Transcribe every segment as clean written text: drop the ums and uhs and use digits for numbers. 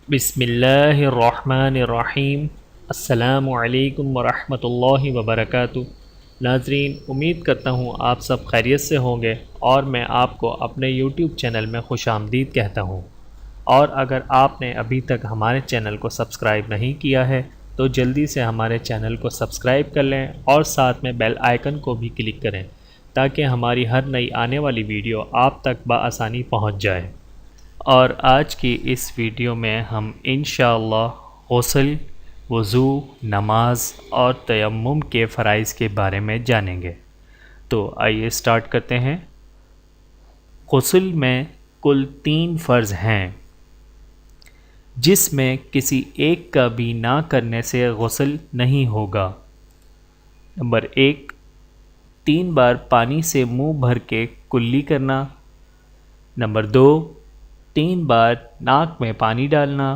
بسم اللہ الرحمن الرحیم۔ السلام علیکم ورحمۃ اللہ وبرکاتہ۔ ناظرین، امید کرتا ہوں آپ سب خیریت سے ہوں گے اور میں آپ کو اپنے یوٹیوب چینل میں خوش آمدید کہتا ہوں۔ اور اگر آپ نے ابھی تک ہمارے چینل کو سبسکرائب نہیں کیا ہے تو جلدی سے ہمارے چینل کو سبسکرائب کر لیں اور ساتھ میں بیل آئیکن کو بھی کلک کریں تاکہ ہماری ہر نئی آنے والی ویڈیو آپ تک بآسانی پہنچ جائے۔ اور آج کی اس ویڈیو میں ہم انشاءاللہ غسل، وضو، نماز اور تیمم کے فرائض کے بارے میں جانیں گے۔ تو آئیے سٹارٹ کرتے ہیں۔ غسل میں کل 3 فرض ہیں جس میں کسی ایک کا بھی نہ کرنے سے غسل نہیں ہوگا۔ نمبر 1، 3 بار پانی سے منہ بھر کے کلی کرنا۔ نمبر 2، 3 بار ناک میں پانی ڈالنا۔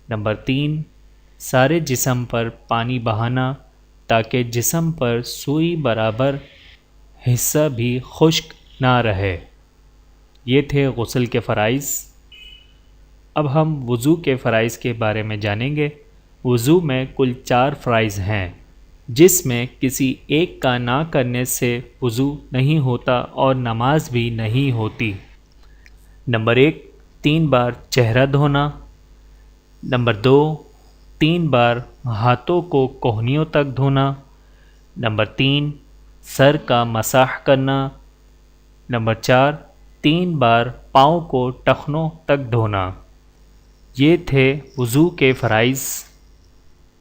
نمبر 3، سارے جسم پر پانی بہانا تاکہ جسم پر سوئی برابر حصہ بھی خشک نہ رہے۔ یہ تھے غسل کے فرائض۔ اب ہم وضو کے فرائض کے بارے میں جانیں گے۔ وضو میں کل 4 فرائض ہیں جس میں کسی ایک کا نہ کرنے سے وضو نہیں ہوتا اور نماز بھی نہیں ہوتی۔ نمبر 1، 3 بار چہرہ دھونا۔ نمبر 2، 3 بار ہاتھوں کو کہنیوں تک دھونا۔ نمبر 3، سر کا مسح کرنا۔ نمبر 4، 3 بار پاؤں کو ٹخنوں تک دھونا۔ یہ تھے وضو کے فرائض۔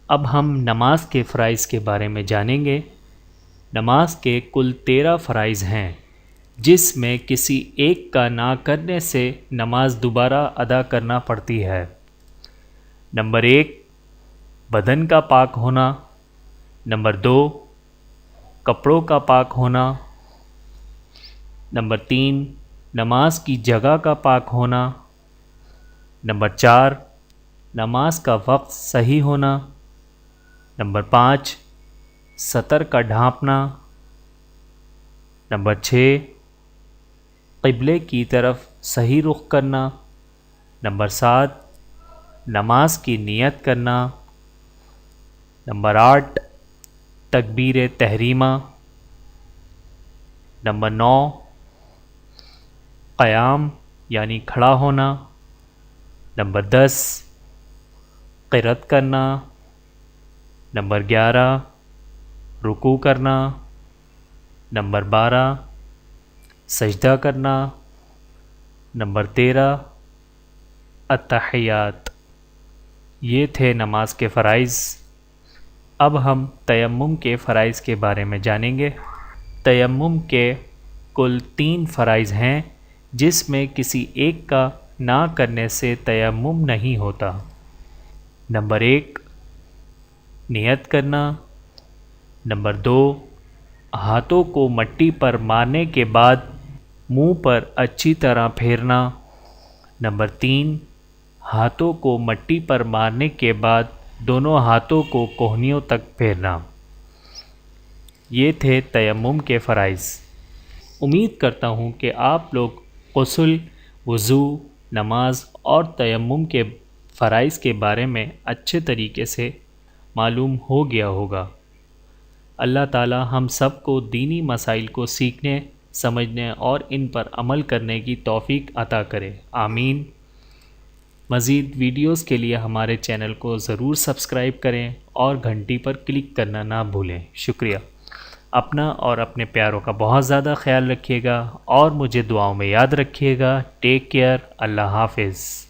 اب ہم نماز کے فرائض کے بارے میں جانیں گے۔ نماز کے کل 13 فرائض ہیں جس میں کسی ایک کا نہ کرنے سے نماز دوبارہ ادا کرنا پڑتی ہے۔ نمبر 1، بدن کا پاک ہونا۔ نمبر 2، کپڑوں کا پاک ہونا۔ نمبر 3، نماز کی جگہ کا پاک ہونا۔ نمبر 4، نماز کا وقت صحیح ہونا۔ نمبر 5، سطر کا ڈھانپنا۔ نمبر 6، قبلے کی طرف صحیح رخ کرنا۔ نمبر 7، نماز کی نیت کرنا۔ نمبر 8، تکبیر تحریمہ۔ نمبر 9، قیام یعنی کھڑا ہونا۔ نمبر 10، قرأت کرنا۔ نمبر 11، رکوع کرنا۔ نمبر 12، سجدہ کرنا۔ نمبر 13، التحیات۔ یہ تھے نماز کے فرائض۔ اب ہم تیمم کے فرائض کے بارے میں جانیں گے۔ تیمم کے کل 3 فرائض ہیں جس میں کسی ایک کا نہ کرنے سے تیمم نہیں ہوتا۔ نمبر 1، نیت کرنا۔ نمبر 2، ہاتھوں کو مٹی پر مارنے کے بعد منہ پر اچھی طرح پھیرنا۔ نمبر 3، ہاتھوں کو مٹی پر مارنے کے بعد دونوں ہاتھوں کو کہنیوں تک پھیرنا۔ یہ تھے تیمم کے فرائض۔ امید کرتا ہوں کہ آپ لوگ غسل، وضو، نماز اور تیمم کے فرائض کے بارے میں اچھے طریقے سے معلوم ہو گیا ہوگا۔ اللہ تعالی ہم سب کو دینی مسائل کو سیکھنے، سمجھنے اور ان پر عمل کرنے کی توفیق عطا کرے، آمین۔ مزید ویڈیوز کے لیے ہمارے چینل کو ضرور سبسکرائب کریں اور گھنٹی پر کلک کرنا نہ بھولیں۔ شکریہ۔ اپنا اور اپنے پیاروں کا بہت زیادہ خیال رکھیے گا اور مجھے دعاؤں میں یاد رکھیے گا۔ Take care. اللہ حافظ۔